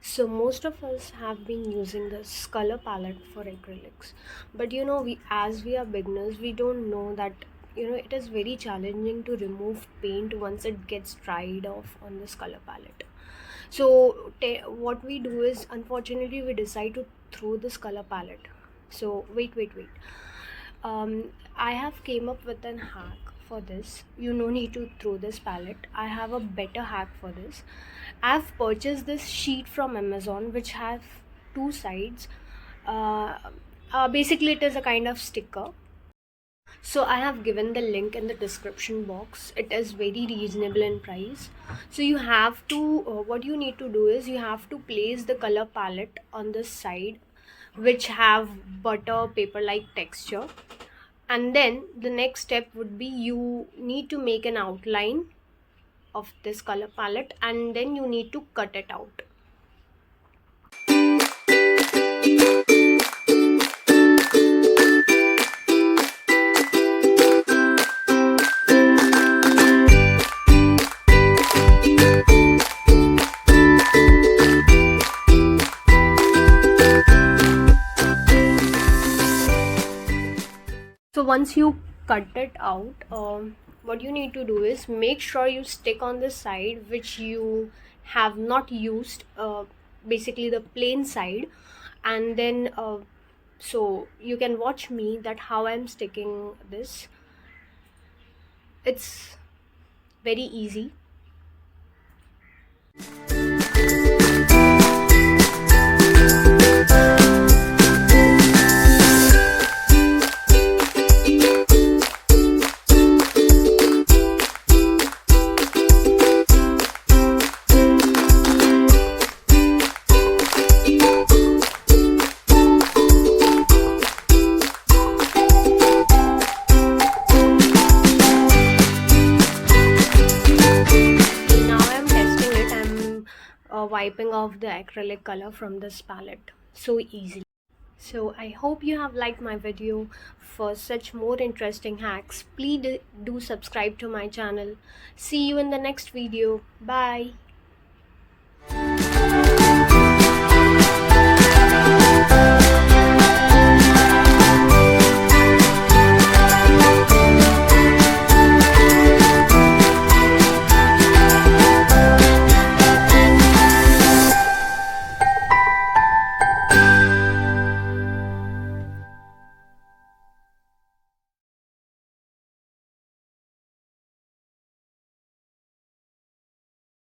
So most of us have been using this color palette for acrylics, but we are beginners, we don't know that it is very challenging to remove paint once it gets dried off on this color palette. So what we do is, unfortunately, we decide to throw this color palette. So wait. I have came up with an hack for this. You no need to throw this palette. I have a better hack for this. I've purchased this sheet from Amazon which have two sides. uh, Basically it is a kind of sticker. So I have given the link in the description box. It is very reasonable in price. So you have to what you need to do is, you have to place the color palette on this side which have butter paper like texture, and then the next step would be, you need to make an outline of this color palette and then you need to cut it out. So once you cut it out, what you need to do is, make sure you stick on the side which you have not used, basically the plain side, and then so you can watch me that how I'm sticking this. It's very easy. Now I'm testing it. I'm wiping off the acrylic color from this palette so easily. So I hope you have liked my video. For such more interesting hacks, please do subscribe to my channel. See you in the next video. Bye.